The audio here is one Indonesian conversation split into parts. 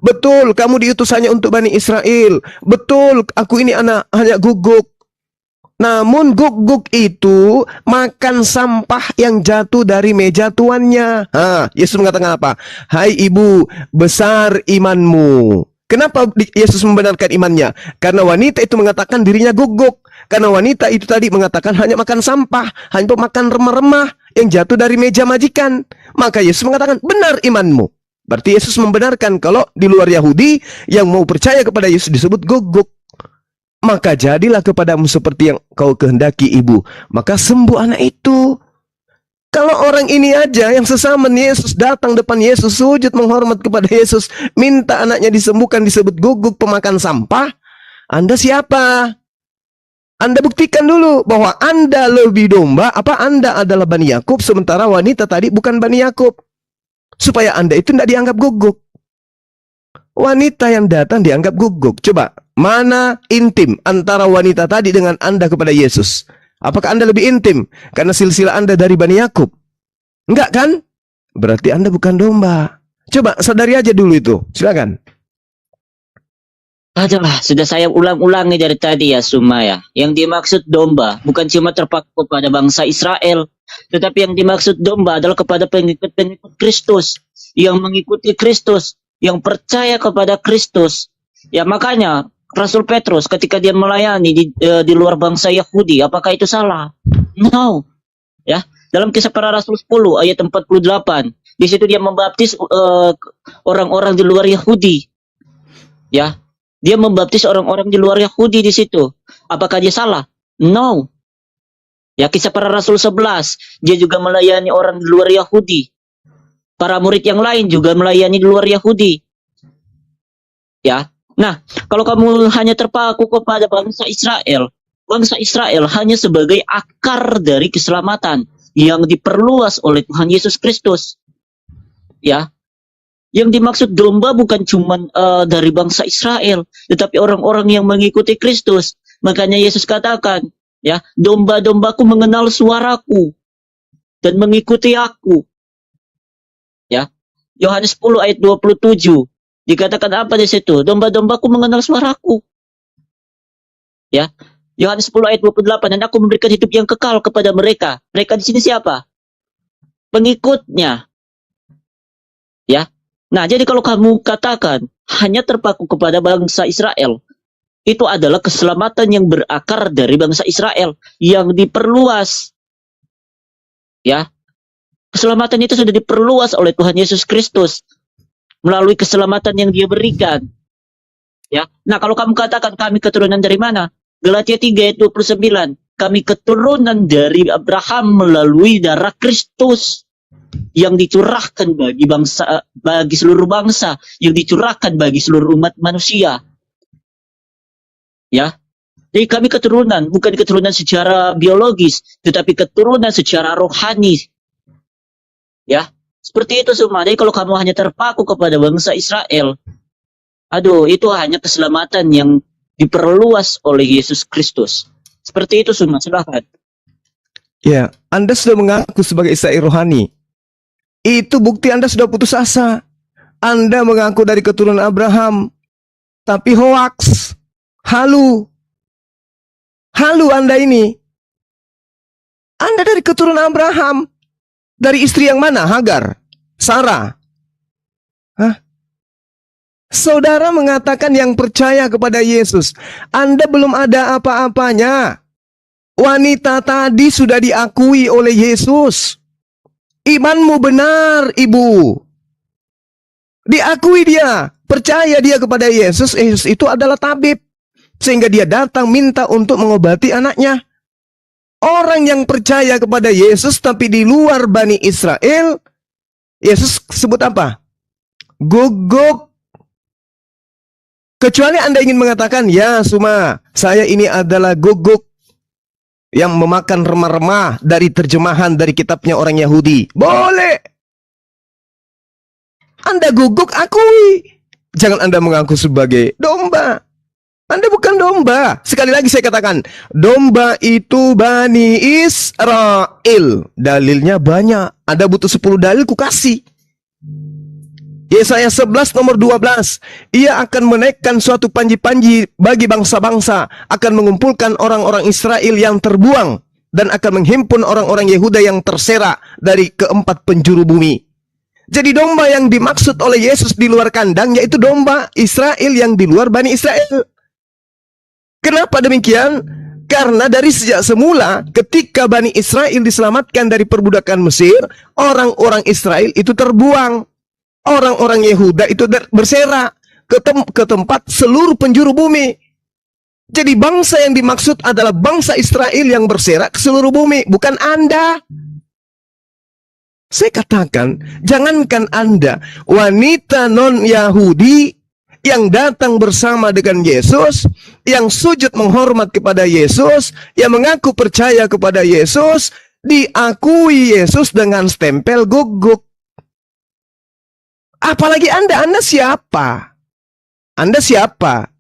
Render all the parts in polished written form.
Betul, kamu diutus hanya untuk Bani Israel. Betul, aku ini anak hanya guguk. Namun guguk itu makan sampah yang jatuh dari meja tuannya. Yesus mengatakan apa? Hai ibu, besar imanmu. Kenapa Yesus membenarkan imannya? Karena wanita itu mengatakan dirinya guguk. Karena wanita itu tadi mengatakan hanya makan sampah, hanya makan remah-remah yang jatuh dari meja majikan. Maka Yesus mengatakan benar imanmu. Berarti Yesus membenarkan kalau di luar Yahudi yang mau percaya kepada Yesus disebut guguk. Maka jadilah kepadamu seperti yang kau kehendaki ibu. Maka sembuh anak itu. Kalau orang ini aja yang sesama Yesus datang depan Yesus, sujud menghormat kepada Yesus, minta anaknya disembuhkan disebut guguk pemakan sampah. Anda siapa? Anda buktikan dulu bahwa Anda lebih domba, apa Anda adalah Bani Yakub, sementara wanita tadi bukan Bani Yakub. Supaya Anda itu tidak dianggap guguk. Wanita yang datang dianggap guguk. Coba, mana intim antara wanita tadi dengan Anda kepada Yesus? Apakah Anda lebih intim karena silsilah Anda dari Bani Yakub? Enggak kan? Berarti Anda bukan domba. Coba sadari aja dulu itu. Silakan. Adalah, sudah saya ulang-ulangi dari tadi ya, Suma ya. Yang dimaksud domba bukan cuma terpaku pada bangsa Israel, tetapi yang dimaksud domba adalah kepada pengikut-pengikut Kristus, yang mengikuti Kristus, yang percaya kepada Kristus. Ya makanya Rasul Petrus ketika dia melayani di luar bangsa Yahudi, apakah itu salah? No. Ya, dalam Kisah Para Rasul 10 ayat 48, di situ dia membaptis orang-orang di luar Yahudi. Ya, dia membaptis orang-orang di luar Yahudi di situ. Apakah dia salah? No. Ya, Kisah Para Rasul 11, dia juga melayani orang di luar Yahudi. Para murid yang lain juga melayani di luar Yahudi. Ya. Nah, kalau kamu hanya terpaku kepada bangsa Israel hanya sebagai akar dari keselamatan yang diperluas oleh Tuhan Yesus Kristus. Ya. Yang dimaksud domba bukan cuma dari bangsa Israel, tetapi orang-orang yang mengikuti Kristus. Makanya Yesus katakan, ya, domba-dombaku mengenal suaraku dan mengikuti aku. Ya. Yohanes 10 ayat 27. Dikatakan apa di situ? Domba-dombaku mengenal suaraku. Ya. Yohanes 10 ayat 28, dan aku memberikan hidup yang kekal kepada mereka. Mereka di sini siapa? Pengikutnya. Ya. Nah, jadi kalau kamu katakan hanya terpaku kepada bangsa Israel, itu adalah keselamatan yang berakar dari bangsa Israel yang diperluas. Ya. Keselamatan itu sudah diperluas oleh Tuhan Yesus Kristus melalui keselamatan yang Dia berikan. Ya. Nah, kalau kamu katakan kami keturunan dari mana? Galatia 3 ayat 29. Kami keturunan dari Abraham melalui darah Kristus yang dicurahkan bagi seluruh bangsa, yang dicurahkan bagi seluruh umat manusia. Ya. Jadi kami keturunan, bukan keturunan secara biologis, tetapi keturunan secara rohani. Ya. Seperti itu semua. Jadi kalau kamu hanya terpaku kepada bangsa Israel, aduh, itu hanya keselamatan yang diperluas oleh Yesus Kristus. Seperti itu semua. Silahkan. Ya, Anda sudah mengaku sebagai Israel rohani. Itu bukti Anda sudah putus asa. Anda mengaku dari keturunan Abraham, tapi hoaks, halu Anda ini. Anda dari keturunan Abraham. Dari istri yang mana? Hagar? Sarah? Hah? Saudara mengatakan yang percaya kepada Yesus. Anda belum ada apa-apanya. Wanita tadi sudah diakui oleh Yesus. Imanmu benar, ibu. Diakui dia. Percaya dia kepada Yesus. Yesus itu adalah tabib. Sehingga dia datang minta untuk mengobati anaknya. Orang yang percaya kepada Yesus tapi di luar Bani Israel, Yesus sebut apa? Guguk. Kecuali Anda ingin mengatakan, ya Suma, saya ini adalah guguk yang memakan remah-remah dari terjemahan dari kitabnya orang Yahudi. Boleh. Anda guguk, akui. Jangan Anda mengaku sebagai domba. Anda bukan domba. Sekali lagi saya katakan, domba itu Bani Israel. Dalilnya banyak. Anda butuh 10 dalil, ku kasih. Yesaya 11 nomor 12. Ia akan menaikkan suatu panji-panji bagi bangsa-bangsa, akan mengumpulkan orang-orang Israel yang terbuang, dan akan menghimpun orang-orang Yehuda yang terserak dari keempat penjuru bumi. Jadi domba yang dimaksud oleh Yesus di luar kandang yaitu domba Israel yang di luar Bani Israel. Kenapa demikian? Karena dari sejak semula ketika Bani Israel diselamatkan dari perbudakan Mesir, orang-orang Israel itu terbuang. Orang-orang Yehuda itu berserak ke tempat seluruh penjuru bumi. Jadi bangsa yang dimaksud adalah bangsa Israel yang berserak ke seluruh bumi, bukan Anda. Saya katakan, jangankan Anda, wanita non-Yahudi yang datang bersama dengan Yesus, yang sujud menghormat kepada Yesus, yang mengaku percaya kepada Yesus, diakui Yesus dengan stempel guguk. Apalagi Anda siapa? Anda siapa?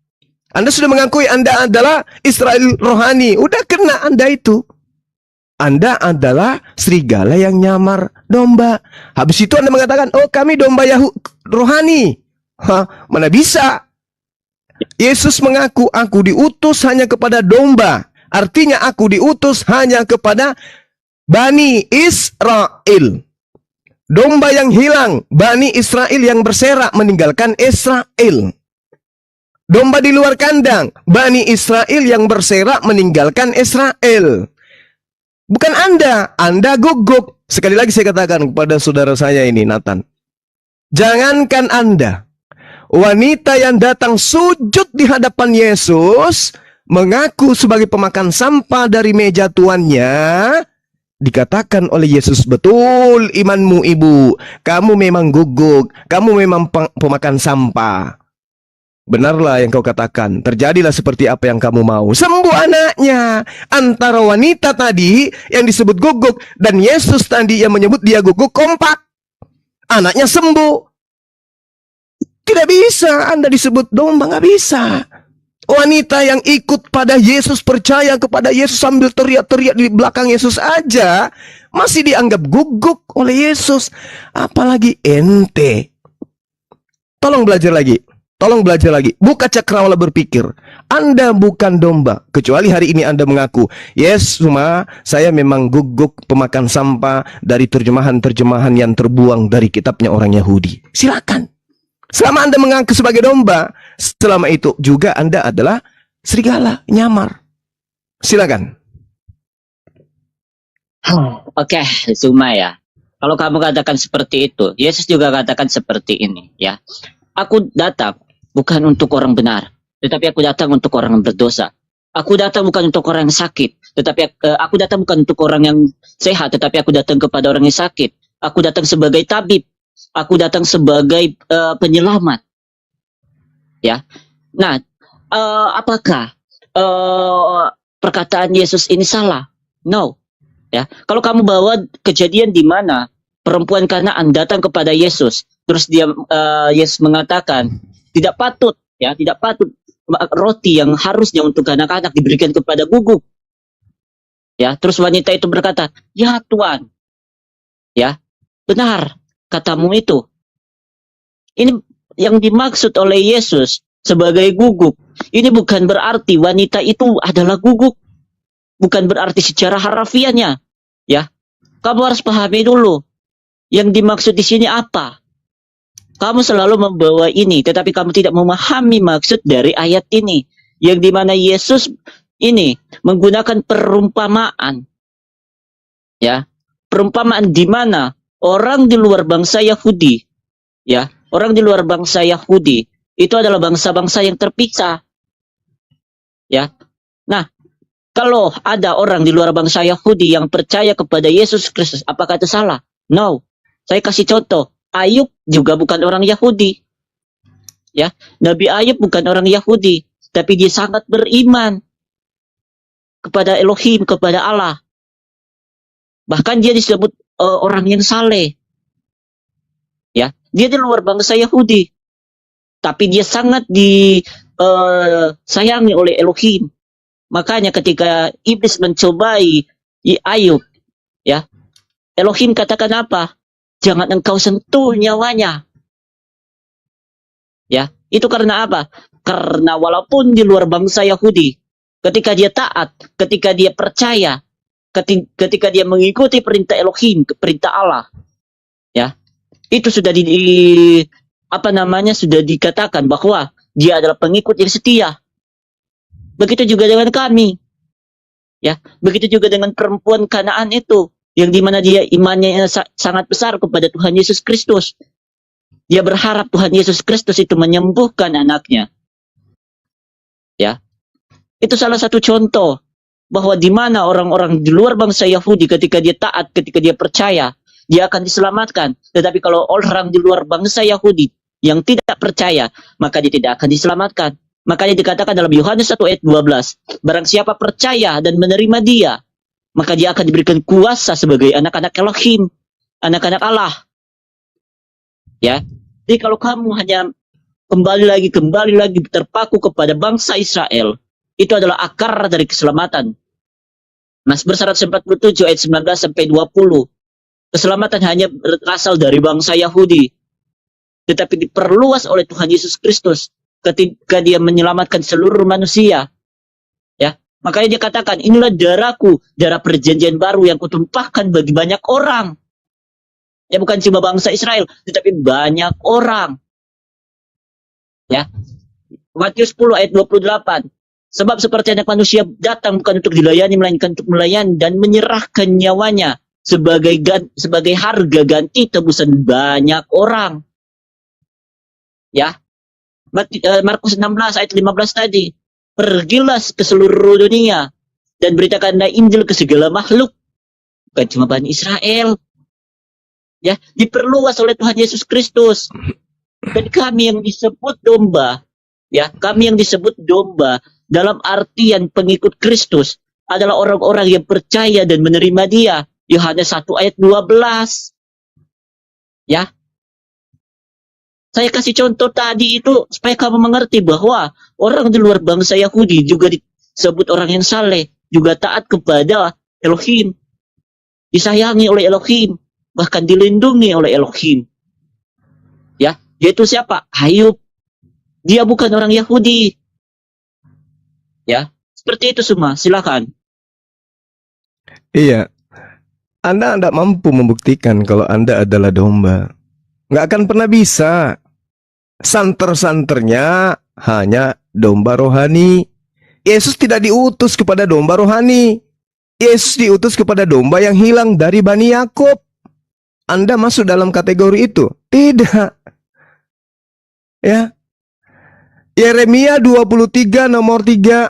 Anda sudah mengakui Anda adalah Israel rohani. Udah kena Anda itu. Anda adalah serigala yang nyamar domba. Habis itu Anda mengatakan, oh kami domba rohani. Mana bisa? Yesus mengaku, aku diutus hanya kepada domba. Artinya aku diutus hanya kepada Bani Israel. Domba yang hilang, Bani Israel yang berserak meninggalkan Israel. Domba di luar kandang, Bani Israel yang berserak meninggalkan Israel. Bukan Anda gugup. Sekali lagi saya katakan kepada saudara saya ini, Nathan. Jangankan Anda, wanita yang datang sujud di hadapan Yesus, mengaku sebagai pemakan sampah dari meja tuannya, dikatakan oleh Yesus, betul imanmu ibu, kamu memang guguk, kamu memang pemakan sampah. Benarlah yang kau katakan, terjadilah seperti apa yang kamu mau. Sembuh anaknya. Antara wanita tadi yang disebut guguk dan Yesus tadi yang menyebut dia guguk kompak. Anaknya sembuh. Tidak bisa Anda disebut domba, nggak bisa. Wanita yang ikut pada Yesus, percaya kepada Yesus sambil teriak-teriak di belakang Yesus aja, masih dianggap guguk oleh Yesus. Apalagi ente. Tolong belajar lagi. Buka cakrawala berpikir. Anda bukan domba. Kecuali hari ini Anda mengaku, yes, cuma saya memang guguk pemakan sampah dari terjemahan-terjemahan yang terbuang dari kitabnya orang Yahudi. Silakan. Selama Anda mengaku sebagai domba, selama itu juga Anda adalah serigala, nyamar. Silakan. Oke, Suma ya. Kalau kamu katakan seperti itu, Yesus juga katakan seperti ini ya. Aku datang bukan untuk orang benar, tetapi aku datang untuk orang yang berdosa. Aku datang bukan untuk orang yang sakit, tetapi aku datang bukan untuk orang yang sehat, tetapi aku datang kepada orang yang sakit. Aku datang sebagai tabib. Aku datang sebagai penyelamat. Ya. Nah, apakah perkataan Yesus ini salah? No. Ya. Kalau kamu bawa kejadian di mana perempuan Kanaan datang kepada Yesus, terus Yesus mengatakan tidak patut roti yang harusnya untuk anak-anak diberikan kepada guguk. Ya, terus wanita itu berkata, "Ya Tuhan." Ya, benar katamu itu. Ini yang dimaksud oleh Yesus sebagai guguk. Ini bukan berarti wanita itu adalah guguk. Bukan berarti secara harafiahnya. Ya, kamu harus pahami dulu. Yang dimaksud di sini apa? Kamu selalu membawa ini, tetapi kamu tidak memahami maksud dari ayat ini. Yang dimana Yesus ini menggunakan perumpamaan. Ya, perumpamaan di mana orang di luar bangsa Yahudi, ya, orang di luar bangsa Yahudi itu adalah bangsa-bangsa yang terpisah. Ya. Nah, kalau ada orang di luar bangsa Yahudi yang percaya kepada Yesus Kristus, apakah itu salah? No. Saya kasih contoh. Ayub juga bukan orang Yahudi. Ya, Nabi Ayub bukan orang Yahudi, tapi dia sangat beriman kepada Elohim, kepada Allah. Bahkan dia disebut orang yang saleh. Ya, dia di luar bangsa Yahudi, tapi dia sangat disayangi oleh Elohim. Makanya ketika iblis mencobai Ayub, ya, Elohim katakan apa? Jangan engkau sentuh nyawanya. Ya, itu karena apa? Karena walaupun di luar bangsa Yahudi, ketika dia taat, ketika dia percaya, ketika dia mengikuti perintah Elohim, perintah Allah, ya, itu sudah sudah dikatakan bahwa dia adalah pengikut yang setia. Begitu juga dengan kami, ya, begitu juga dengan perempuan Kanaan itu, yang dimana dia imannya sangat besar kepada Tuhan Yesus Kristus. Dia berharap Tuhan Yesus Kristus itu menyembuhkan anaknya. Ya, itu salah satu contoh bahwa di mana orang-orang di luar bangsa Yahudi ketika dia taat, ketika dia percaya, dia akan diselamatkan. Tetapi kalau orang di luar bangsa Yahudi yang tidak percaya, maka dia tidak akan diselamatkan. Makanya dikatakan dalam Yohanes 1 ayat 12, barang siapa percaya dan menerima dia, maka dia akan diberikan kuasa sebagai anak-anak Elohim, anak-anak Allah. Ya, jadi kalau kamu hanya kembali lagi terpaku kepada bangsa Israel, itu adalah akar dari keselamatan. Mazmur 147 ayat 19 sampai 20. Keselamatan hanya berasal dari bangsa Yahudi, tetapi diperluas oleh Tuhan Yesus Kristus ketika dia menyelamatkan seluruh manusia. Ya, makanya dia katakan, inilah darahku, darah perjanjian baru yang kutumpahkan bagi banyak orang. Ya, bukan cuma bangsa Israel, tetapi banyak orang. Ya, Matius 10 ayat 28. Sebab seperti anak manusia datang bukan untuk dilayani, melainkan untuk melayani dan menyerahkan nyawanya sebagai harga ganti tebusan banyak orang. Ya, Markus 16 ayat 15 tadi. Pergilah ke seluruh dunia dan beritakanlah Injil ke segala makhluk. Bukan cuma Bani Israel. Ya, diperluas oleh Tuhan Yesus Kristus. Dan kami yang disebut domba, ya, kami yang disebut domba dalam artian pengikut Kristus adalah orang-orang yang percaya dan menerima dia. Yohanes 1 ayat 12. Ya. Saya kasih contoh tadi itu supaya kamu mengerti bahwa orang di luar bangsa Yahudi juga disebut orang yang saleh, juga taat kepada Elohim, disayangi oleh Elohim, bahkan dilindungi oleh Elohim. Ya, yaitu siapa? Ayub. Dia bukan orang Yahudi. Ya, seperti itu semua. Silakan. Iya, Anda tidak mampu membuktikan kalau Anda adalah domba. Nggak akan pernah bisa. Santer-santernya hanya domba rohani. Yesus tidak diutus kepada domba rohani. Yesus diutus kepada domba yang hilang dari Bani Yakub. Anda masuk dalam kategori itu? Tidak. Ya. Yeremia 23 nomor 3.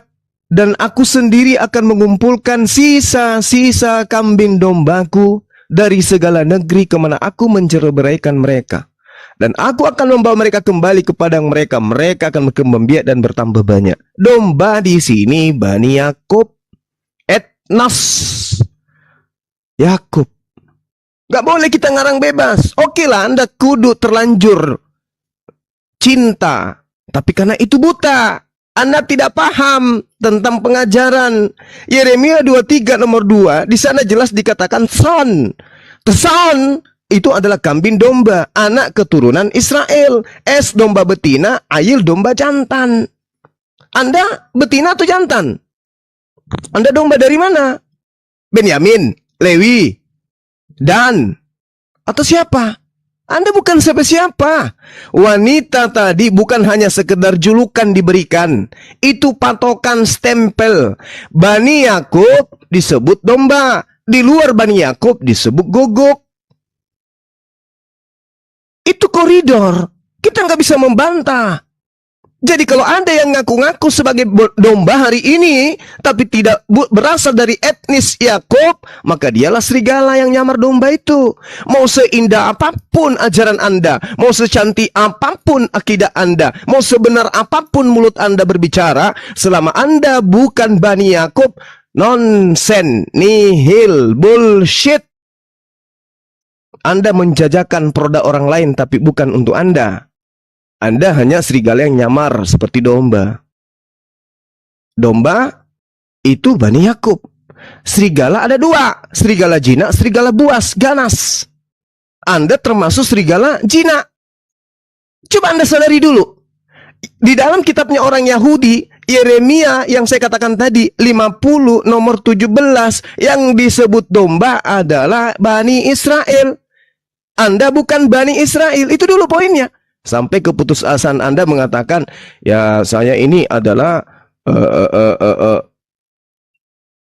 Dan aku sendiri akan mengumpulkan sisa-sisa kambing dombaku dari segala negeri kemana aku menceraikan mereka. Dan aku akan membawa mereka kembali ke padang mereka. Mereka akan berkembang biak dan bertambah banyak. Domba di sini Bani Yakub, etnos Yakub. Gak boleh kita ngarang bebas. Oke lah, Anda kudu terlanjur cinta, tapi karena itu buta. Anda tidak paham tentang pengajaran. Yeremia 23 nomor 2, di sana jelas dikatakan son. Son itu adalah kambing domba, anak keturunan Israel. Es domba betina, ayil domba jantan. Anda betina atau jantan? Anda domba dari mana? Benyamin, Lewi, Dan, atau siapa? Anda bukan siapa-siapa. Wanita tadi bukan hanya sekedar julukan diberikan. Itu patokan stempel. Bani Yakub disebut domba. Di luar Bani Yakub disebut gogok. Itu koridor. Kita nggak bisa membantah. Jadi kalau Anda yang ngaku-ngaku sebagai domba hari ini, tapi tidak berasal dari etnis Yakub, maka dialah serigala yang nyamar domba itu. Mau seindah apapun ajaran Anda, mau secantik apapun akidah Anda, mau sebenar apapun mulut Anda berbicara, selama Anda bukan Bani Yakub, nonsen, nihil, bullshit. Anda menjajakan produk orang lain tapi bukan untuk Anda. Anda hanya serigala yang nyamar seperti domba. Domba itu Bani Yakub. Serigala ada dua. Serigala jinak, serigala buas, ganas. Anda termasuk serigala jinak. Coba Anda sadari dulu. Di dalam kitabnya orang Yahudi, Yeremia yang saya katakan tadi, 50 nomor 17, yang disebut domba adalah Bani Israel. Anda bukan Bani Israel, itu dulu poinnya. Sampai keputusasaan Anda mengatakan, ya saya ini adalah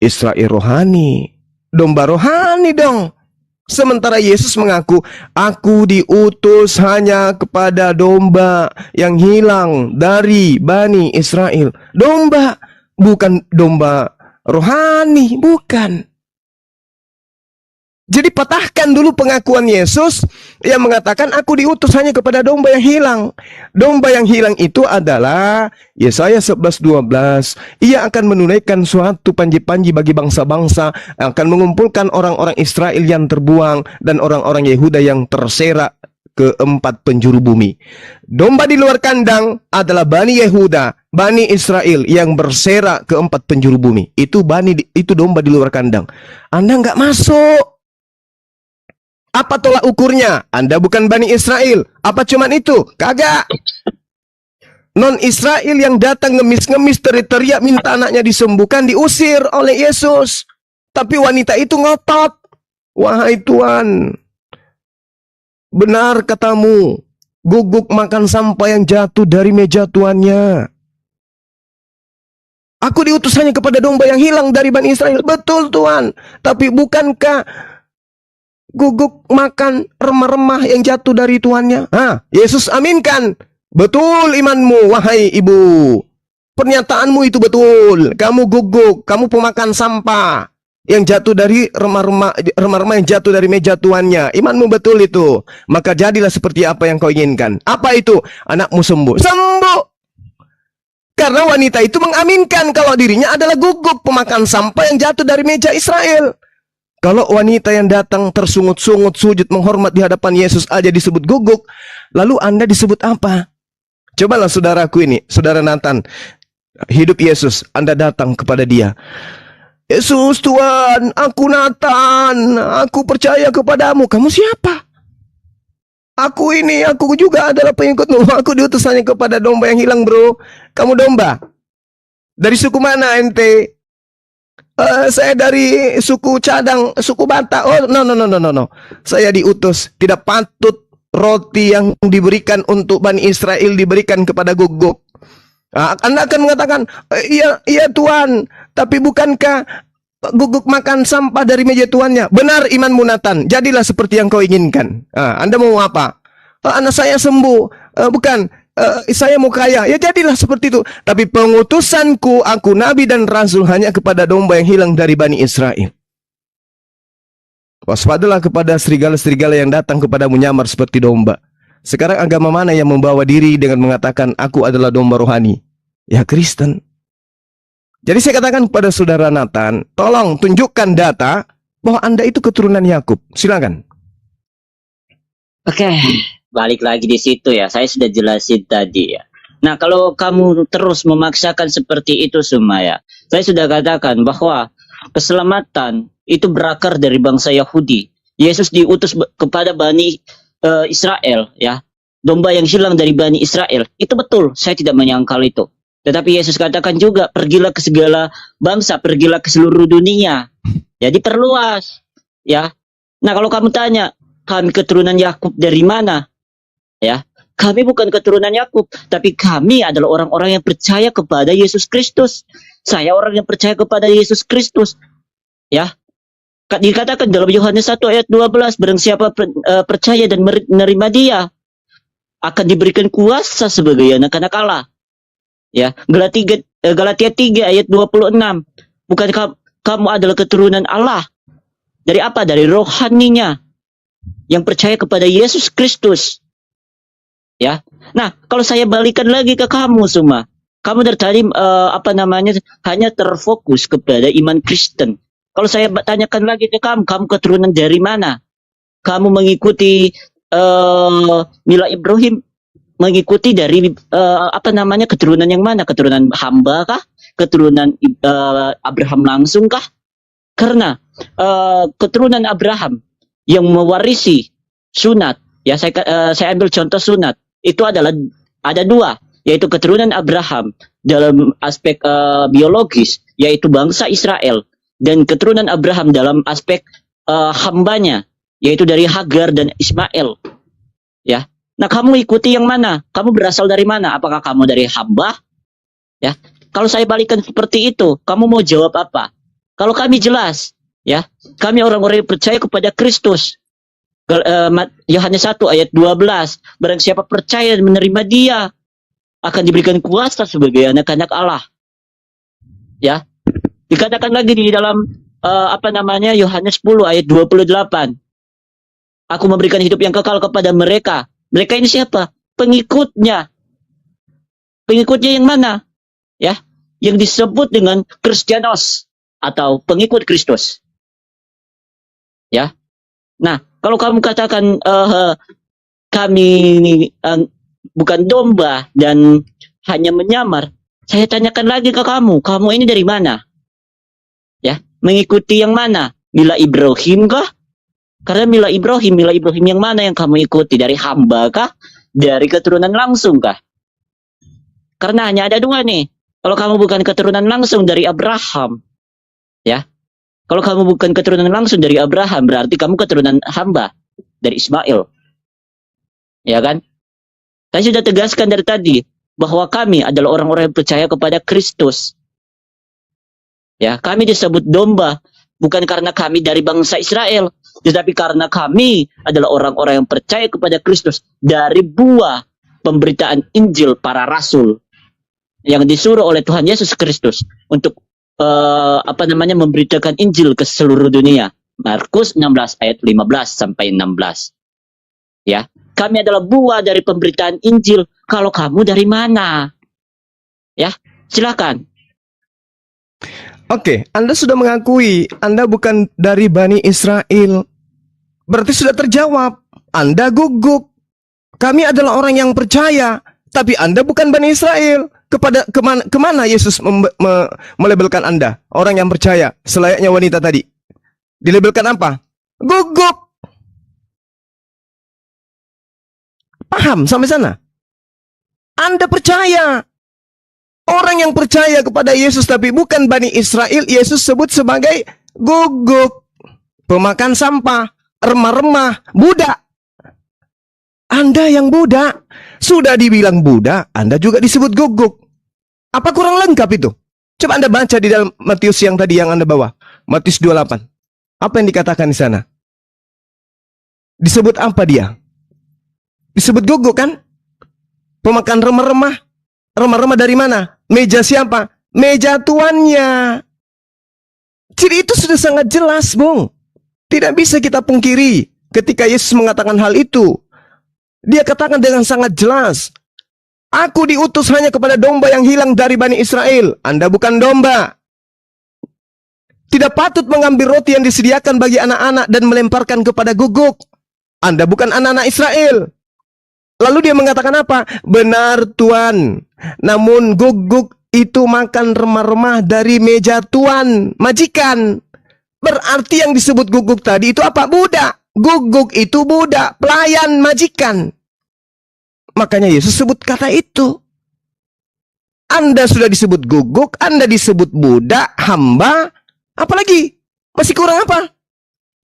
Israel rohani, domba rohani dong. Sementara Yesus mengaku, aku diutus hanya kepada domba yang hilang dari Bani Israel. Domba, bukan domba rohani, bukan. Jadi patahkan dulu pengakuan Yesus yang mengatakan aku diutus hanya kepada domba yang hilang. Domba yang hilang itu adalah Yesaya 11:12. Ia akan menunaikan suatu panji-panji bagi bangsa-bangsa, akan mengumpulkan orang-orang Israel yang terbuang dan orang-orang Yehuda yang terserak ke 4 penjuru bumi. Domba di luar kandang adalah Bani Yehuda, Bani Israel yang berserak ke 4 penjuru bumi. Itu domba di luar kandang. Anda nggak masuk. Apa tolak ukurnya? Anda bukan Bani Israel. Apa cuman itu? Kagak. Non-Israel yang datang ngemis-ngemis, teriak-teriak minta anaknya disembuhkan, diusir oleh Yesus. Tapi wanita itu ngotot. Wahai Tuhan, benar katamu, guguk makan sampah yang jatuh dari meja tuannya. Aku diutus hanya kepada domba yang hilang dari Bani Israel. Betul Tuhan. Tapi bukankah guguk makan remah-remah yang jatuh dari tuannya? Yesus aminkan. Betul imanmu, wahai ibu. Pernyataanmu itu betul. Kamu guguk, kamu pemakan sampah yang jatuh dari remah-remah yang jatuh dari meja tuannya. Imanmu betul itu. Maka jadilah seperti apa yang kau inginkan. Apa itu? Anakmu sembuh. Sembuh. Karena wanita itu mengaminkan kalau dirinya adalah guguk, pemakan sampah yang jatuh dari meja Israel. Kalau wanita yang datang tersungut-sungut, sujud menghormat di hadapan Yesus aja disebut guguk, lalu Anda disebut apa? Cobalah saudaraku ini, saudara Nathan, hidup Yesus, Anda datang kepada dia. Yesus Tuhan, aku Nathan, aku percaya kepadamu. Kamu siapa? Aku juga adalah pengikutmu. Aku diutus hanya kepada domba yang hilang, bro. Kamu domba? Dari suku mana ente? Saya dari suku Cadang, suku Batak. Oh, no. Saya diutus. Tidak patut roti yang diberikan untuk Bani Israel diberikan kepada guguk. Anda akan mengatakan, iya Tuhan, tapi bukankah guguk makan sampah dari meja tuannya? Benar imanmu Nathan, jadilah seperti yang kau inginkan. Anda mau apa? Anak saya sembuh. Bukan. Saya mau kaya, ya jadilah seperti itu. Tapi pengutusanku, aku nabi dan rasul hanya kepada domba yang hilang dari Bani Israel. Waspadalah kepada serigala-serigala yang datang kepadamu nyamar seperti domba. Sekarang agama mana yang membawa diri dengan mengatakan aku adalah domba rohani? Ya Kristen. Jadi saya katakan kepada saudara Nathan, tolong tunjukkan data bahwa Anda itu keturunan Yakub. Silakan. Oke. Balik lagi di situ ya, saya sudah jelasin tadi ya. Nah, kalau kamu terus memaksakan seperti itu semua ya, saya sudah katakan bahwa keselamatan itu berakar dari bangsa Yahudi. Yesus diutus kepada Bani Israel ya, domba yang hilang dari Bani Israel. Itu betul, saya tidak menyangkal itu. Tetapi Yesus katakan juga, pergilah ke segala bangsa, pergilah ke seluruh dunia. Jadi perluas ya. Nah, kalau kamu tanya, kami keturunan Yakub dari mana? Ya, kami bukan keturunan Yakub, tapi kami adalah orang-orang yang percaya kepada Yesus Kristus. Saya orang yang percaya kepada Yesus Kristus. Ya, dikatakan dalam Yohanes 1 ayat 12, barang siapa percaya dan menerima Dia akan diberikan kuasa sebagai anak-anak Allah. Ya, Galatia 3 ayat 26. Bukankah kamu adalah keturunan Allah? Dari apa? Dari rohaninya yang percaya kepada Yesus Kristus. Ya, nah kalau saya balikan lagi ke kamu semua, kamu dari tadi hanya terfokus kepada iman Kristen. Kalau saya tanyakan lagi ke kamu, kamu keturunan dari mana? Kamu mengikuti Mila Ibrahim, mengikuti dari keturunan yang mana? Keturunan hamba kah? Keturunan Abraham langsung kah? Karena keturunan Abraham yang mewarisi sunat, ya saya ambil contoh sunat. Itu adalah ada dua. yaitu keturunan Abraham dalam aspek biologis, yaitu bangsa Israel, dan keturunan Abraham dalam aspek hambanya, yaitu dari Hagar dan Ismail. Ya, nah kamu ikuti yang mana? Kamu berasal dari mana? Apakah kamu dari hamba? Ya, kalau saya balikan seperti itu, kamu mau jawab apa? Kalau kami jelas, ya, kami orang-orang yang percaya kepada Kristus. Yohanes 1 ayat 12, barang siapa percaya dan menerima Dia akan diberikan kuasa sebagai anak-anak Allah. Ya, dikatakan lagi di dalam Yohanes 10 ayat 28. Aku memberikan hidup yang kekal kepada mereka. Mereka ini siapa? Pengikutnya. Pengikutnya yang mana? Ya, yang disebut dengan Kristianos atau pengikut Kristus. Ya. Nah, kalau kamu katakan kami bukan domba dan hanya menyamar, saya tanyakan lagi ke kamu ini dari mana? Ya, mengikuti yang mana? Mila Ibrahim kah? Karena Mila Ibrahim yang mana yang kamu ikuti? Dari hamba kah? Dari keturunan langsung kah? Karena hanya ada dua nih. Kalau kamu bukan keturunan langsung dari Abraham, ya. Kalau kamu bukan keturunan langsung dari Abraham, berarti kamu keturunan hamba dari Ismail. Ya kan? Saya sudah tegaskan dari tadi bahwa kami adalah orang-orang yang percaya kepada Kristus. Ya, kami disebut domba bukan karena kami dari bangsa Israel, tetapi karena kami adalah orang-orang yang percaya kepada Kristus dari buah pemberitaan Injil para rasul yang disuruh oleh Tuhan Yesus Kristus untuk memberitakan Injil ke seluruh dunia. Markus 16 ayat 15 sampai 16. Ya, kami adalah buah dari pemberitaan Injil. Kalau kamu dari mana? Ya, silakan. Oke, Anda sudah mengakui Anda bukan dari Bani Israel. Berarti sudah terjawab. Anda guguk. Kami adalah orang yang percaya, tapi Anda bukan Bani Israel. Kemana Yesus melabelkan Anda? Orang yang percaya, selayaknya wanita tadi. Dilabelkan apa? Guguk. Paham sampai sana? Anda percaya. Orang yang percaya kepada Yesus tapi bukan Bani Israel, Yesus sebut sebagai guguk. Pemakan sampah, remah-remah, budak. Anda yang budak. Sudah dibilang budak, Anda juga disebut guguk. Apa kurang lengkap itu? Coba Anda baca di dalam Matius yang tadi yang Anda bawa. Matius 28. Apa yang dikatakan di sana? Disebut apa dia? Disebut guguk kan? Pemakan remah-remah. Remah-remah dari mana? Meja siapa? Meja tuannya. Jadi itu sudah sangat jelas, Bung. Tidak bisa kita pungkiri ketika Yesus mengatakan hal itu. Dia katakan dengan sangat jelas, aku diutus hanya kepada domba yang hilang dari Bani Israel. Anda bukan domba. Tidak patut mengambil roti yang disediakan bagi anak-anak dan melemparkan kepada guguk. Anda bukan anak-anak Israel. Lalu dia mengatakan apa? Benar Tuan, namun guguk itu makan remah-remah dari meja tuan, majikan. Berarti yang disebut guguk tadi itu apa? Budak. Guguk itu budak, pelayan, majikan. Makanya Yesus sebut kata itu. Anda sudah disebut guguk, Anda disebut budak, hamba. Apalagi? Masih kurang apa?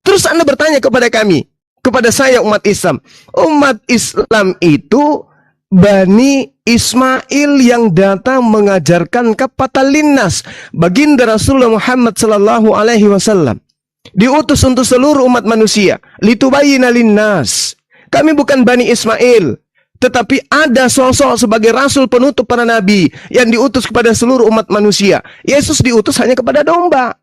Terus Anda bertanya kepada kami, kepada saya umat Islam. Umat Islam itu Bani Ismail yang datang mengajarkan kepada linnas. Baginda Rasulullah Muhammad sallallahu alaihi wasallam diutus untuk seluruh umat manusia. Litubayyina linnas. Kami bukan Bani Ismail, tetapi ada sosok sebagai rasul penutup para nabi yang diutus kepada seluruh umat manusia. Yesus diutus hanya kepada domba.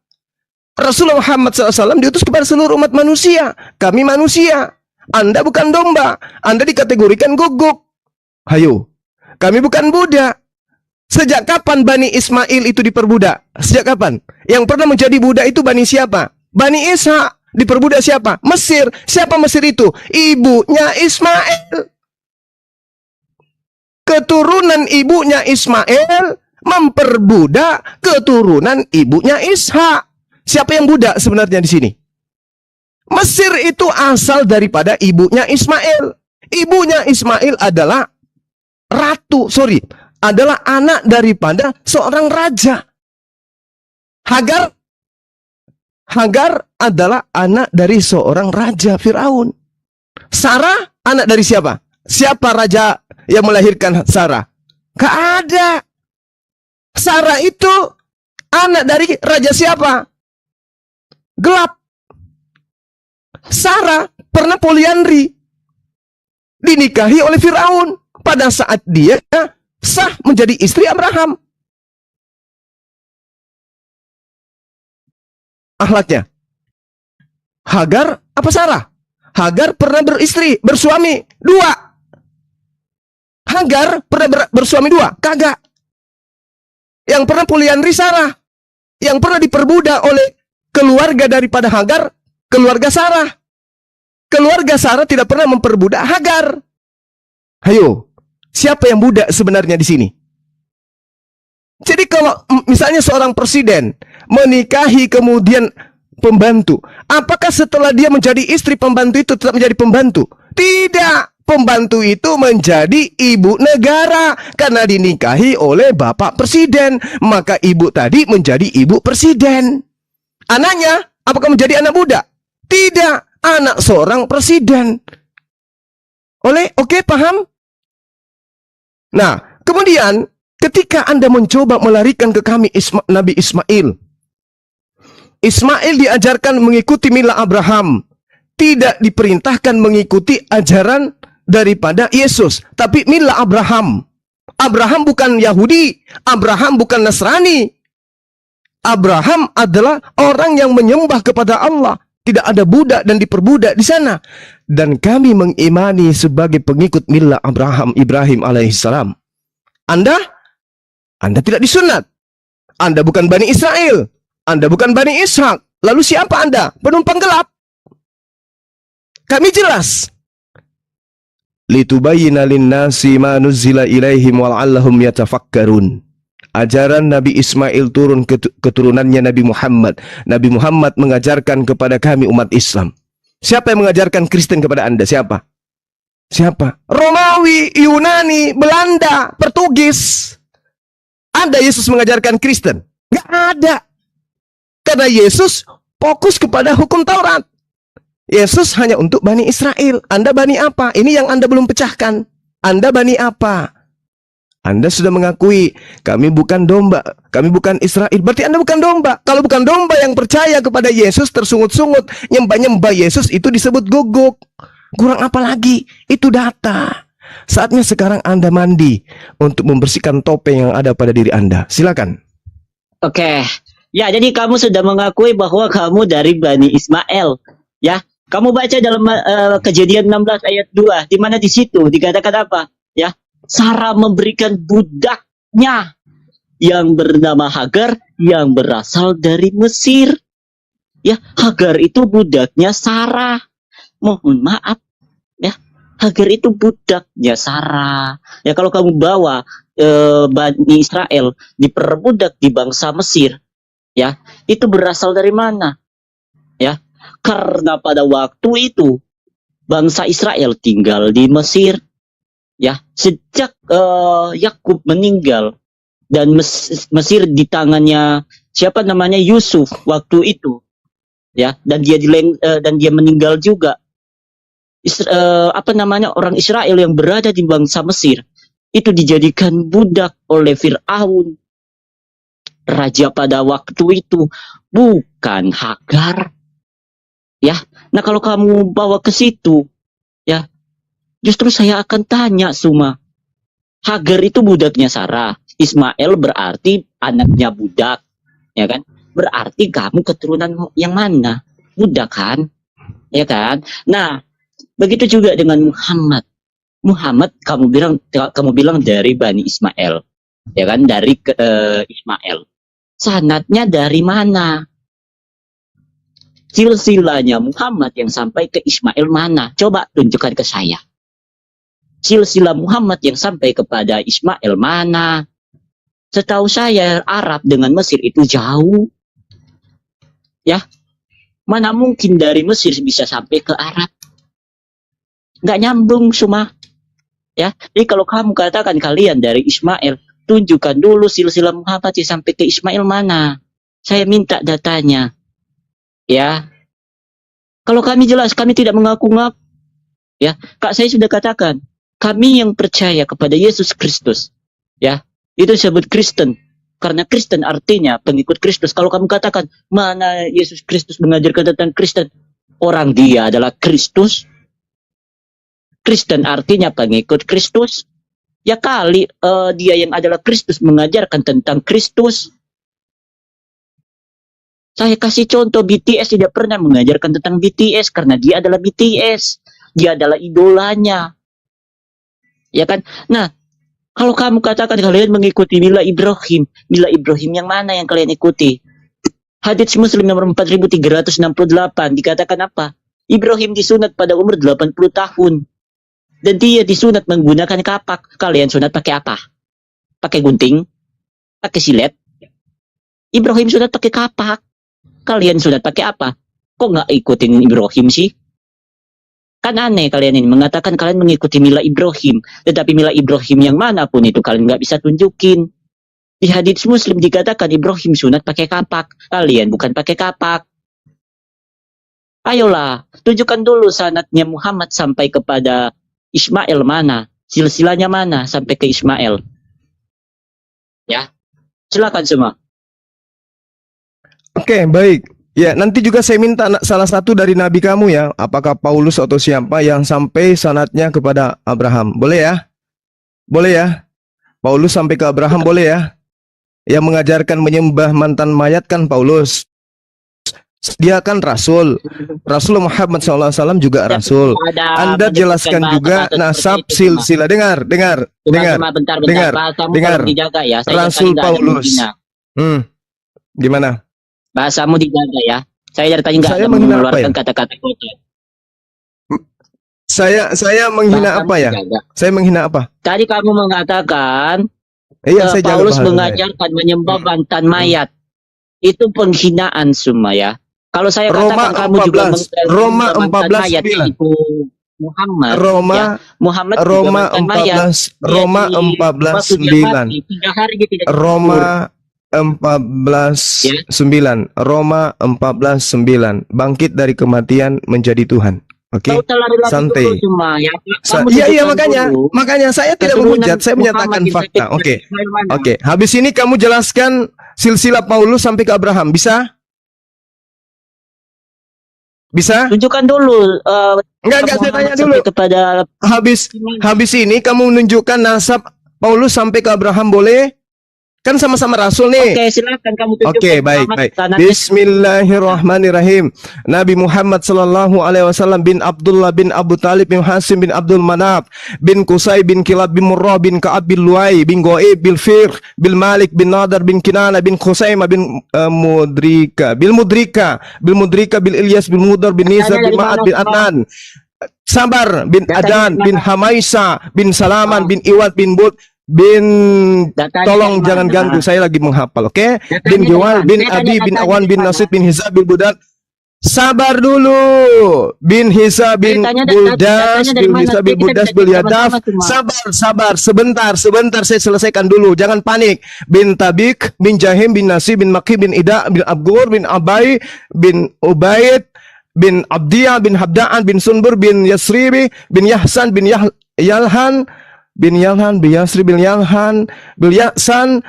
Rasulullah Muhammad SAW diutus kepada seluruh umat manusia. Kami manusia. Anda bukan domba. Anda dikategorikan guguk. Hayo. Kami bukan budak. Sejak kapan Bani Ismail itu diperbudak? Sejak kapan? Yang pernah menjadi budak itu Bani siapa? Bani Ishak. Diperbudak siapa? Mesir. Siapa Mesir itu? Ibunya Ismail. Keturunan ibunya Ismail memperbudak keturunan ibunya Ishak. Siapa yang budak sebenarnya di sini? Mesir itu asal daripada ibunya Ismail. Ibunya Ismail adalah adalah anak daripada seorang raja. Hagar adalah anak dari seorang raja Firaun. Sarah anak dari siapa? Siapa raja yang melahirkan Sarah? Gak ada. Sarah itu anak dari raja siapa? Gelap. Sarah pernah poliandri, dinikahi oleh Firaun pada saat dia sah menjadi istri Abraham. Akhlaknya. Hagar apa Sarah? Hagar pernah bersuami dua. Hagar pernah bersuami dua? Kagak. Yang pernah poliandri Sarah. Yang pernah diperbudak oleh keluarga daripada Hagar, keluarga Sarah. Keluarga Sarah tidak pernah memperbudak Hagar. Ayo, siapa yang budak sebenarnya di sini? Jadi kalau misalnya seorang presiden menikahi kemudian pembantu, apakah setelah dia menjadi istri pembantu itu tetap menjadi pembantu? Tidak. Pembantu itu menjadi ibu negara karena dinikahi oleh bapak presiden. Maka ibu tadi menjadi ibu presiden. Anaknya apakah menjadi anak budak? Tidak. Anak seorang presiden. Oke, paham? Nah, kemudian ketika Anda mencoba melarikan ke kami Nabi Ismail. Ismail diajarkan mengikuti mila Abraham. Tidak diperintahkan mengikuti ajaran daripada Yesus. Tapi mila Abraham. Abraham bukan Yahudi. Abraham bukan Nasrani. Abraham adalah orang yang menyembah kepada Allah. Tidak ada budak dan diperbudak di sana. Dan kami mengimani sebagai pengikut mila Ibrahim alaihissalam. Anda tidak disunat. Anda bukan Bani Israel. Anda bukan Bani Ishak. Lalu siapa Anda? Penumpang gelap. Kami jelas. Litubayyina linnasi ma nuzzila ilaihim wal'allahum yatafakkarun. Ajaran Nabi Ismail turun keturunannya Nabi Muhammad. Nabi Muhammad mengajarkan kepada kami umat Islam. Siapa yang mengajarkan Kristen kepada Anda? Siapa? Romawi, Yunani, Belanda, Portugis. Ada Yesus mengajarkan Kristen? Nggak ada. Karena Yesus fokus kepada hukum Taurat. Yesus hanya untuk Bani Israel. Anda Bani apa? Ini yang Anda belum pecahkan. Anda Bani apa? Anda sudah mengakui, kami bukan domba, kami bukan Israel. Berarti Anda bukan domba. Kalau bukan domba yang percaya kepada Yesus, tersungut-sungut, nyembah-nyembah Yesus, itu disebut guguk. Kurang apa lagi? Itu data. Saatnya sekarang Anda mandi untuk membersihkan topeng yang ada pada diri Anda. Silakan. Oke. Ya, jadi kamu sudah mengakui bahwa kamu dari Bani Ismail. Ya, kamu baca dalam Kejadian 16 ayat 2, di mana di situ dikatakan apa? Ya, Sarah memberikan budaknya yang bernama Hagar yang berasal dari Mesir. Ya, Hagar itu budaknya Sarah. Mohon maaf, ya, Hagar itu budaknya Sarah. Ya, kalau kamu bawa Bani Israel diperbudak di bangsa Mesir, ya, itu berasal dari mana? Ya, karena pada waktu itu bangsa Israel tinggal di Mesir. Ya, sejak Yakub meninggal dan Mesir di tangannya siapa namanya Yusuf waktu itu, ya, dan dia meninggal juga. Orang Israel yang berada di bangsa Mesir itu dijadikan budak oleh Firaun, raja pada waktu itu, bukan Hagar. Ya, nah kalau kamu bawa ke situ, ya, justru saya akan tanya Suma. Hagar itu budaknya Sarah. Ismail berarti anaknya budak, ya kan? Berarti kamu keturunan yang mana? Budak kan? Ya kan? Nah, begitu juga dengan Muhammad. Muhammad kamu bilang dari Bani Ismail, ya kan? Dari Ismail. Sanadnya dari mana? Silsilahnya Muhammad yang sampai ke Ismail mana? Coba tunjukkan ke saya. Silsilah Muhammad yang sampai kepada Ismail mana? Setahu saya Arab dengan Mesir itu jauh. Ya, mana mungkin dari Mesir bisa sampai ke Arab? Nggak nyambung semua. Ya, jadi kalau kamu katakan kalian dari Ismail, tunjukkan dulu silsilah Muhammad sampai ke Ismail mana. Saya minta datanya. Ya. Kalau kami jelas, kami tidak mengaku-ngaku. Ya, Kak, saya sudah katakan, kami yang percaya kepada Yesus Kristus. Ya, itu disebut Kristen. Karena Kristen artinya pengikut Kristus. Kalau kamu katakan, mana Yesus Kristus mengajarkan tentang Kristen? Orang dia adalah Kristus. Kristen artinya pengikut Kristus. Ya kali dia yang adalah Kristus mengajarkan tentang Kristus. Saya kasih contoh, BTS tidak pernah mengajarkan tentang BTS karena dia adalah BTS. Dia adalah idolanya. Ya kan? Nah, kalau kamu katakan kalian mengikuti Mila Ibrahim yang mana yang kalian ikuti? Hadits Muslim nomor 4368 dikatakan apa? Ibrahim disunat pada umur 80 tahun. Dan dia disunat menggunakan kapak. Kalian sunat pakai apa? Pakai gunting? Pakai silet? Ibrahim sunat pakai kapak. Kalian sunat pakai apa? Kok nggak ikutin Ibrahim sih? Kan aneh kalian ini mengatakan kalian mengikuti Mila Ibrahim, tetapi Mila Ibrahim yang manapun itu kalian nggak bisa tunjukin. Di hadits Muslim dikatakan Ibrahim sunat pakai kapak, kalian bukan pakai kapak. Ayolah, tunjukkan dulu sanadnya Muhammad sampai kepada Ismail mana, silsilahnya mana sampai ke Ismail. Ya, silakan semua. Oke, baik. Ya, nanti juga saya minta salah satu dari nabi kamu ya, apakah Paulus atau siapa yang sampai sanadnya kepada Abraham. Boleh ya? Boleh ya? Paulus sampai ke Abraham boleh ya? Yang mengajarkan menyembah mantan mayat kan Paulus. Dia kan rasul. Rasul Muhammad SAW juga rasul. Anda jelaskan juga nasab silsilah. Dengar. Dijaga ya. Rasul Paulus. Gimana? Bahasamu dijaga ya. Saya dari tadi nggak ada menghina mengeluarkan apa ya? kata-kata kotor. Saya menghina Bahasamu apa ya? dijaga. Saya menghina apa? Tadi kamu mengatakan Iya, saya jaga Paulus bahasa saya. mengajarkan menyembah mantan mayat. Itu penghinaan semua ya. Kalau saya Roma katakan kamu juga 14, Roma mantan 14, mayat 9. itu Muhammad. Roma ya. Muhammad juga Roma mantan mayat. 14 Roma Dia 14 waktu dia 9. mati, 3 hari dia tidak dikubur. Roma 14 Ya. 9. Roma 14 9. Bangkit dari kematian menjadi Tuhan. Oke. Kau telah lari Santai. dulu cuma ya. Iya makanya saya tidak keturunan menghujat, saya menyatakan Muhammad bin fakta. Sa'id Oke. Ismail mana? Oke, habis ini kamu jelaskan silsilah Paulus sampai ke Abraham. Bisa? Bisa? Tunjukkan dulu Enggak saya tanya dulu. sampai kepada Habis ini kamu menunjukkan nasab Paulus sampai ke Abraham boleh? Kan sama-sama rasul nih. Oke, silakan kamu tunjukkan. Oke, baik. sanadnya. Bismillahirrahmanirrahim. Nabi Muhammad sallallahu alaihi wasallam bin Abdullah bin Abu Talib bin Hasim bin Abdul Manaf bin Qusay bin Kilab bin Murrah bin Ka'ab bin Luay bin Go'ib bin Fir bin Malik bin Nadar bin Kinana bin Khusaimah bin Mudrika bil Ilyas bin Mudar bin Nizar bin Ma'ad bin Adnan. Sabar bin Adan bin Hamaisa bin Salaman bin Iwad bin Bud bin tolong jangan ganggu, saya lagi menghafal, oke? Bin Jawal bin Abi bin Awan bin Nasid bin Hizab bin Budat. Sabar dulu. Bin Hisa bin Buldas bin Hisa bin Buldas bin Yadaf. Sabar sebentar saya selesaikan dulu, jangan panik. Bin Tabik bin Jahim bin Nasi bin Maki bin Ida bin Abgur bin Abai bin Ubaid bin Abdiyah bin Habdaan bin Sunbur bin Yasribi bin Yahsan bin Yalhan bin Yalhan bin Yasri bin Yalhan bin Yahsan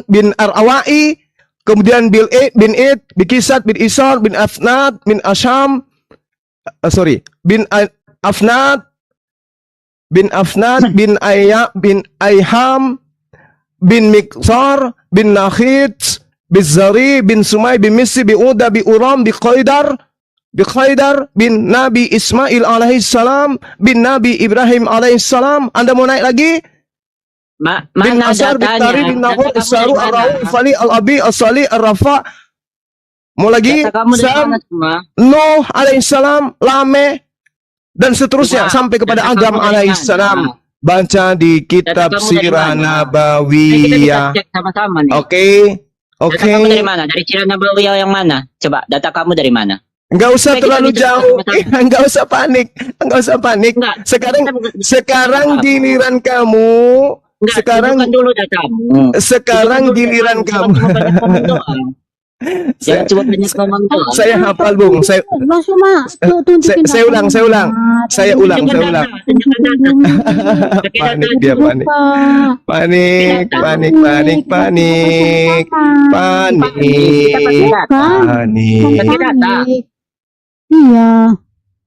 bin Arawai, kemudian bin Id bin Kisat bin Isar bin Afnad bin Asham bin Afnad bin Ayham bin Miqsar bin Nakhid bin Zari bin Sumay bin Misi bin Uda bin Uram bin Qaidar bin Nabi Ismail alaihissalam bin Nabi Ibrahim alaihissalam. Anda mau naik lagi? Bin Asar bin Tari bin Nahur Isaru Ar-Rahu Fali Al-Abi As-Sali Ar-Rafa. Mau lagi? Sam Nuh alaihissalam, Lameh dan seterusnya sampai kepada Adam alaihissalam. Baca di kitab Sirah Nabawiyah. Oke. Data kamu dari mana? Dari Sirah Nabawiyah yang mana? Coba data kamu dari mana? Enggak usah terlalu jauh. Enggak usah panik. Enggak. Sekarang giliran kamu Enggak, Sekarang tunjukkan dulu datamu. sekarang Tunjukkan dulu giliran datamu. kamu. Jangan cuma banyak ngomong doang. Jangan Saya, cuma banyak ngomong doang. saya hafal, Bung. Saya Bang Suma, tunjukin saya ulang, saya ulang. Saya ulang, Tunjukkan saya data, ulang. tunjukkan data. Pakai data Panik dia, dulu. panik. Panik, panik, panik, panik. Panik. Kita pakai data. Panik. Pakai data. Iya.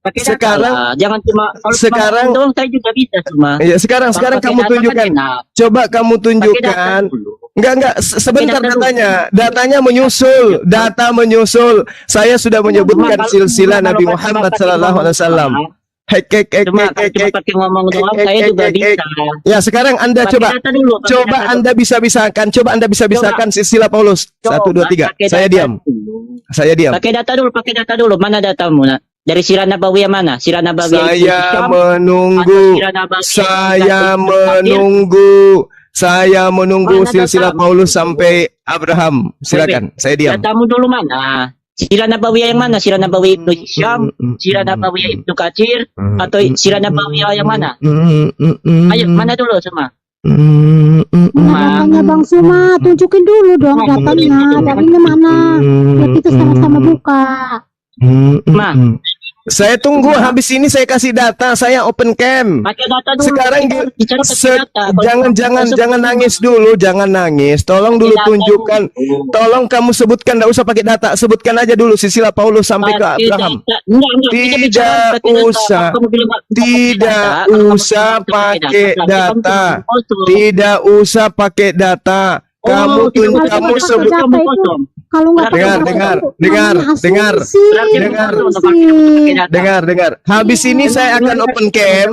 Pakai data Sekarang- lah. Jangan cuma kalau sekarang- cuma ngomong doang saya juga bisa cuma. Ya, sekarang Pakai kamu data kan tunjukkan. enak. Coba kamu Pakai data tunjukkan. dulu. Enggak, sebentar data dulu. datanya menyusul, data menyusul. Saya sudah menyebutkan Cuma silsilah kalau Nabi cuma Muhammad pakai sallallahu alaihi wasallam. ngomong Hek, hek, hek, Cuma hek, hek, cuma hek. pakai ngomong doang Hek, saya hek, juga hek, hek. bisa. Ya, sekarang Anda Pakai coba data dulu, pakai coba data Anda bisa-bisakan, coba Anda bisa-bisakan silsilah Paulus. dulu. 1 2 3. Pakai Saya data diam. dulu. Saya diam. Pakai data dulu. Mana datamu? Nah, dari Sirah Nabawiyah mana? Sirah Nabawiyah itu Saya Syam menunggu. atau Sirah Nabawiyah Saya itu menunggu. Saya menunggu Mana silsilah datamu? Paulus sampai Abraham. Silakan, saya diam. Datamu dulu mana? Sirah Nabawiyah yang mana? Sirah Nabawiyah Ibnu Syam, Sirah Nabawiyah Ibnu Katsir, atau Sirah Nabawiyah yang mana? Ayo, mana dulu semua? Mana datanya Bang Suma, tunjukin dulu dong datanya. Datanya mana? Ya kita sama-sama buka. Ma. Saya tunggu habis ini saya kasih data, saya open cam. Pakai data dulu. Sekarang Kita harus bicara pakai data. Kalau jangan masuk- nangis dulu, jangan nangis. Tolong dulu Pakai data tunjukkan. dulu. Tolong kamu sebutkan, enggak usah pakai data. Sebutkan aja dulu silsilah Paulus sampai ke Pakai Abraham. data. Enggak, kita bicara Tidak pakai data. usah. Kalau kamu bilang pakai Tidak data, kalau kamu usah bilang pakai berarti kamu data. cuma kosong. Tidak usah pakai data. Kamu tidak usah kamu pakai sebut. data, kamu kosong. Kalau nggak Dengar, pakai dengar, data, dengar, namanya dengar. asumsi. Berarti Dengar. kamu pakai data. Dengar. Habis ini saya akan open cam.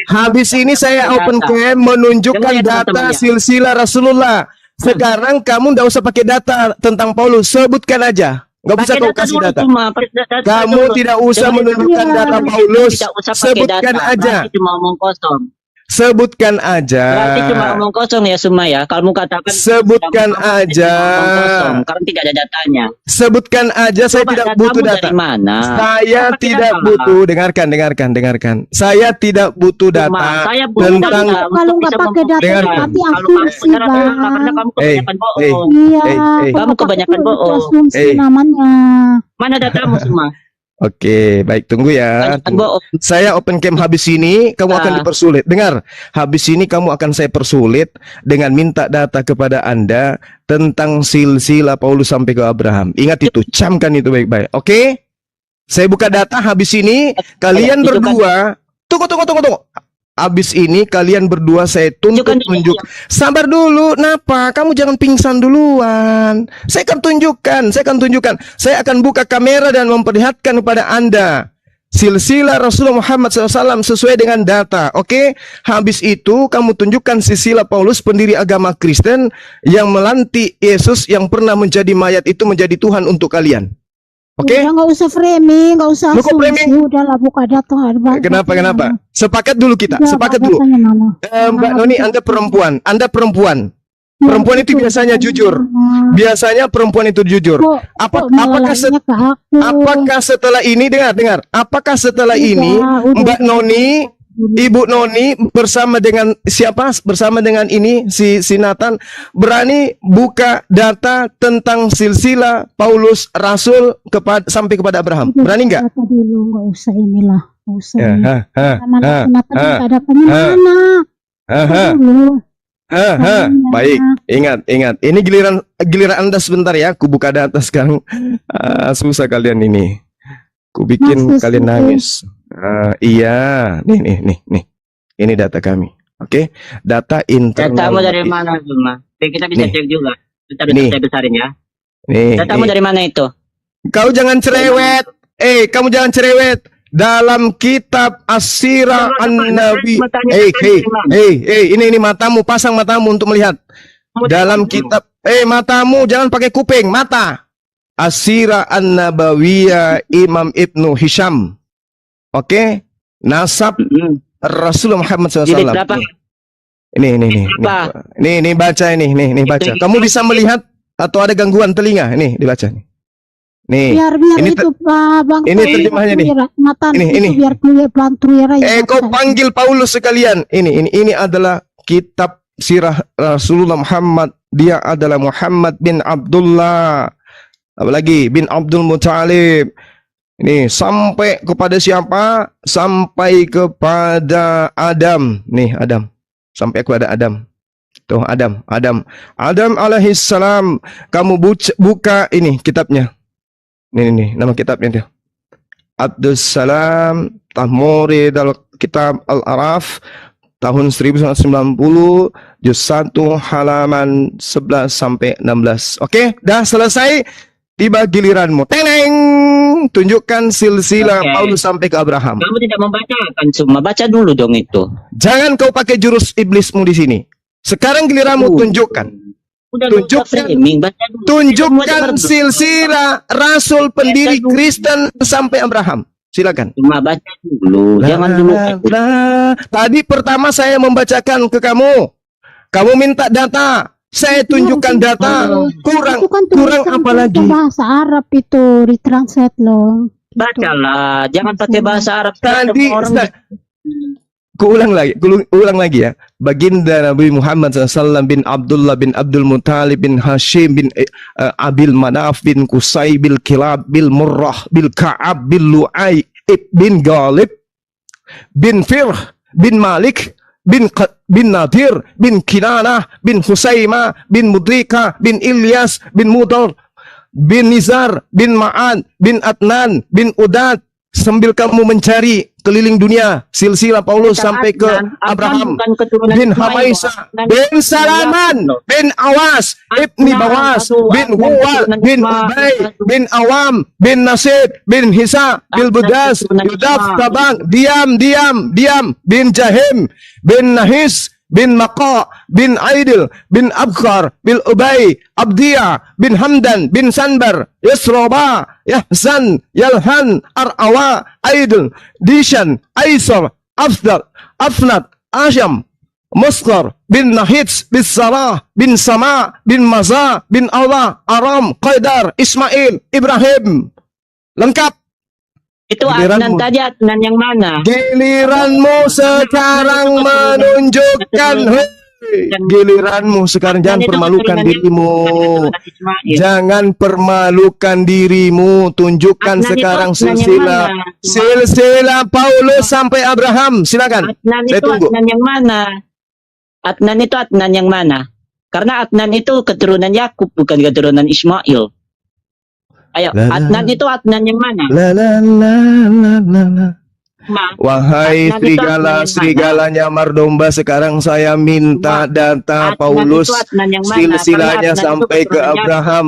Habis ini saya open cam menunjukkan data silsilah Rasulullah. Sekarang kamu nggak usah pakai data tentang Paulus, sebutkan aja. Nggak bisa Pakai kau data kasih dulu data. cuma, pakai data Kamu dulu. tidak usah Jangan menunjukkan iya. data Paulus. Tidak usah pakai Sebutkan data. aja. Berarti cuma omong kosong. Sebutkan aja. Berarti cuma omong kosong ya semua ya. Kalau kamu katakan Sebutkan kamu aja. omong kosong karena tidak ada datanya. Sebutkan aja. Saya Coba tidak datamu butuh data. dari mana? Saya Pakai tidak data. butuh. Dengarkan. Saya tidak butuh Cuma data saya butuh tentang. data untuk Kalau nggak bisa pakai data Dengar. berarti Kalau kamu asumsi benar adalah Bang. karena kamu kebanyakan bohong. Iya, Kamu kalau kebanyakan pakai itu bohong. asumsi namanya. Mana datamu semua? Oke, baik, tunggu ya. Kebanyakan bohong. Saya open cam habis ini, kamu akan Ah. dipersulit. Dengar, habis ini kamu akan saya persulit dengan minta data kepada Anda tentang silsilah Paulus sampai ke Abraham. Ingat itu, camkan itu baik-baik. Oke? Saya buka data habis ini, kalian Tunjukkan. berdua. Tunggu. Habis ini kalian berdua saya tuntut Tunjukkan dulu. tunjuk. Sabar dulu, napa? Kamu jangan pingsan duluan. Saya akan tunjukkan. Saya akan buka kamera dan memperlihatkan kepada Anda silsilah Rasulullah Muhammad SAW sesuai dengan data. Oke? Habis itu kamu tunjukkan silsilah Paulus pendiri agama Kristen yang melantik Yesus yang pernah menjadi mayat itu menjadi Tuhan untuk kalian. Oke? Udah nggak usah framing, nggak usah Lu kok asumsi. framing? Udahlah buka data. Kenapa? Sepakat dulu kita. Udah, Sepakat Pak, dulu. datanya mana? Mbak Noni, Anda perempuan. Perempuan itu biasanya jujur. Biasanya perempuan itu jujur. Apakah setelah ini dengar? Apakah setelah ini Mbak Noni, Ibu Noni bersama dengan siapa? Bersama dengan ini si Nathan berani buka data tentang silsilah Paulus Rasul sampai kepada Abraham. Berani nggak? Data dulu, nggak usah inilah, nggak usah. Ya, Mana datanya mana? Dulu. Baik, ingat. Ini giliran Anda sebentar ya. Aku buka data sekarang. Susah kalian ini. Ku bikin Maksud kalian itu. nangis. Iya, nih. Ini data kami. Oke, data internal. Datamu dari mana semua? Kita bisa Nih. cek juga. Bentar, Nih. saya besarin ya. Nih, Datamu nih. dari mana itu? Kamu jangan cerewet. Kamu jangan cerewet. Dalam kitab As-Sirah An-Nabi. Ini matamu, pasang matamu untuk melihat. Dalam kitab matamu jangan pakai kuping, mata. As-Sirah An-Nabawiyah Imam Ibnu Hisham. Oke? Nasab Rasulullah Muhammad Jilid SAW. berapa? Ini baca ini baca. Kamu bisa melihat atau ada gangguan telinga? Ini dibaca nih. Nih. Biar Ini itu Pak Bang. ini terjemahannya nih. Mata Ini. biar clear ya. Kau panggil Paulus sekalian. Ini adalah kitab sirah Rasulullah Muhammad, dia adalah Muhammad bin Abdullah. Apalagi bin Abdul Muthalib. Ini sampai kepada siapa? Sampai kepada Adam. Nih Adam. Sampai kepada Adam. Tuh Adam alaihissalam. Kamu buka ini kitabnya. Ini nama kitabnya tuh. Abdus Salam Tahmuri dal Kitab Al-Araf tahun 1990 juz 1 halaman 11 sampai 16. Oke, dah selesai. Tiba giliranmu. Teneng, tunjukkan silsilah Oke. Paulus sampai ke Abraham. Kamu tidak membacakan, cuma baca dulu dong itu. Jangan kau pakai jurus iblismu di sini. Sekarang giliranmu tunjukkan. Udah Tunjukkan. framing, baca dulu. Tunjukkan silsilah Rasul pendiri Kristen sampai Abraham. Silakan. Cuma baca dulu, jangan dulu. Tadi pertama saya membacakan ke kamu. Kamu minta data. Saya tunjukkan data. Kurang Itu kan kurang tulisan apa lagi? bahasa Arab itu ditranslate loh. Gitu. Bacalah, jangan pakai bahasa Arab. Tadi Orang Kuulang lagi ya. Baginda Nabi Muhammad SAW bin Abdullah bin Abdul Muthalib bin Hashim bin Abil Manaf bin Qusay bil Kilab bil Murrah bil Ka'ab bil Lu'ay bin Ghalib bin Firh bin Malik bin Nadir bin Kinanah bin Husaymah bin Mudrika bin Ilyas bin Mudar bin Nizar bin Ma'ad bin Adnan bin Udad. Sambil kamu mencari keliling dunia silsilah Paulus sampai ke Abraham bin Hamaisa bin Salaman bin Awas ibni Bawas bin Huwal bin Ubay bin Awam bin Nasib bin Hisa bin Budas Yudaf Tabang diam bin Jahim bin Nahis bin Maqa bin Aidil bin Abkhar bin Ubay Abdiyah bin Hamdan bin Sanbar Yasroba Yahzan Yalhan Arawa Aidil Dishan Aisar Afdal Afnat Asham Musqar bin Nahits bin Sarah bin Sama bin Maza bin Allah Aram Qaidar Ismail Ibrahim. Lengkap. itu Giliranmu. Adnan tadi, Adnan yang mana? Giliranmu sekarang menunjukkan. Giliranmu sekarang, jangan permalukan dirimu. Jangan permalukan dirimu. Tunjukkan Adnan itu sekarang Adnan yang silsilah mana? silsilah Paulus sampai Abraham. Silakan. Adnan Saya itu tunggu. Adnan yang mana? Adnan itu Adnan yang mana? Karena Adnan itu keturunan Yakub, bukan keturunan Ismail. Ayo, La, la. Adnan itu Adnan yang mana? La la la la la la. Ma, Wahai Adnan itu Adnan serigala, yang serigala domba, sekarang saya minta data Adnan Paulus itu Adnan yang mana? silsilahnya Karena Adnan sampai itu ke keturunan Abraham.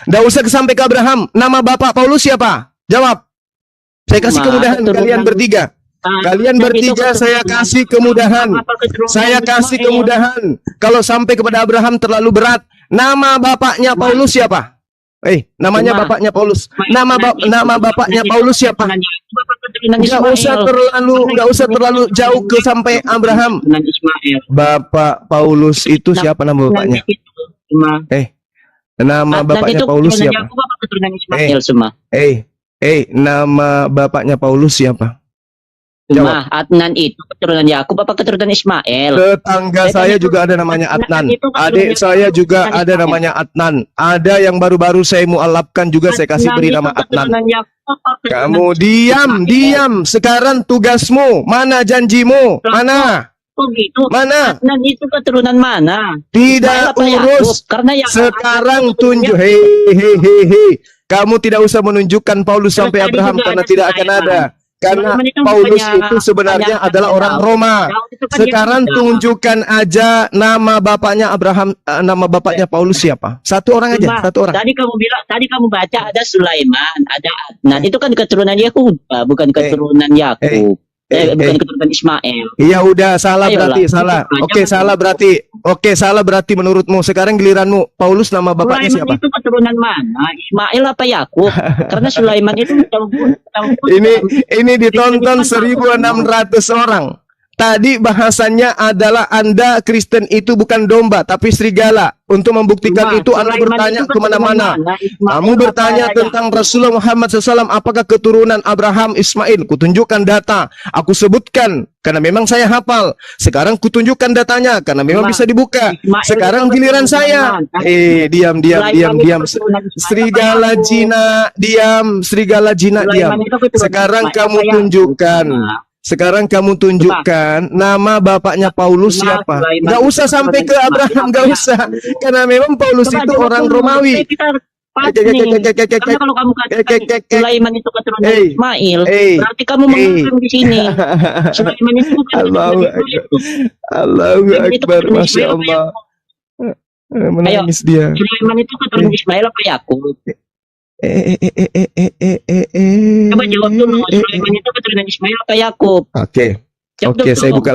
Nggak usah sampai ke Abraham. Nama bapak Paulus siapa? Jawab. Saya kasih Ma, kemudahan keturunan- kalian bertiga. Yakub. Kalian Adnan itu bertiga saya keturunan- kasih kemudahan. Apa keturunan Saya kasih Ismail? kemudahan. Kalau sampai kepada Abraham terlalu berat. Nama bapaknya Paulus siapa? Namanya Cuma- bapaknya Paulus. Adnan itu- Nama bapaknya Adnan itu Paulus siapa? keturunan Yakub, apa keturunan Nggak Ismail? usah terlalu jauh ke sampai Abraham. Keturunan Ismail. Bapak Paulus itu siapa nama bapaknya? Adnan itu cuma- Nama Adnan bapaknya itu Paulus keturunan siapa? Yakub, apa keturunan Ismail semua? Nama bapaknya Paulus siapa? Cuma Adnan itu keturunan Yakub apa keturunan Ismail? Tetangga saya juga ada namanya Adnan. Adik saya juga ada namanya Adnan. Ada yang baru-baru saya mualafkan juga saya kasih beri nama Adnan. Kamu diam. Sekarang tugasmu. Mana janjimu? Mana? Oh gitu. Mana? Adnan itu keturunan mana? Tidak Ismail apa Yakub? urus. Karena yang Sekarang tunjuk. Hei. Kamu tidak usah menunjukkan Paulus sampai Tadi Abraham juga karena ada tidak akan Sulaiman. ada. Karena Sulaiman itu Paulus bukannya itu sebenarnya hanya adalah orang Daud. Roma. Daud itu kan Sekarang dia tunjukkan aja nama bapaknya Abraham, nama bapaknya Paulus siapa? Satu orang aja, Cuma, satu orang. Tadi kamu baca ada Sulaiman, ada Adnan. Itu kan keturunan Yahuda, bukan keturunan Yakub. Bukan keturunan Ismail. Iya udah salah Ayolah. berarti salah. Jangan- Oke salah berarti. Oke salah berarti menurutmu. Sekarang giliranmu. Paulus nama bapaknya Sulaiman siapa? itu keturunan mana? Ismail apa Yakub? Karena Sulaiman itu Ini ditonton 1.600 orang. Tadi bahasannya adalah Anda Kristen itu bukan domba, tapi serigala. Untuk membuktikan Cuma itu, Anda Sulaiman bertanya itu kemana-mana. Ismail Kamu bertanya apa tentang Rasulullah Muhammad SAW, apakah keturunan Abraham, Ismail? Kutunjukkan data. Aku sebutkan, karena memang saya hafal. Sekarang kutunjukkan datanya, karena memang Cuma bisa dibuka. Ismail Sekarang itu giliran keturunan saya. Sulaiman. Diam. Sulaiman itu keturunan Ismail apa Serigala Yakub? jina, diam. Serigala jina, diam. Sulaiman itu keturunan Sekarang Ismail kamu apa Yakub? tunjukkan. Sekarang kamu tunjukkan nama bapaknya Paulus Cuma siapa. Sulaiman Gak itu usah sampai ke keturunan Abraham, Ismail gak apa usah. Yakub? Karena memang Paulus Coba itu jawab orang dulu, Romawi. supaya kita pas nih. Karena kalau kamu katakan Sulaiman itu keturunan Hey, Ismail, hey, berarti kamu hey. mengklaim di sini Sulaiman itu bukan Allahu keturunan Ismail. Allahu Sulaiman itu Akbar, keturunan Masya Ismail apa Allah. Yakub? Menangis dia. Sulaiman itu keturunan Ismail apa Yakub? Coba jawab dulu, Sulaiman itu keturunan Ismail apa Yakub? Oke, Jawab oke, saya dulu. buka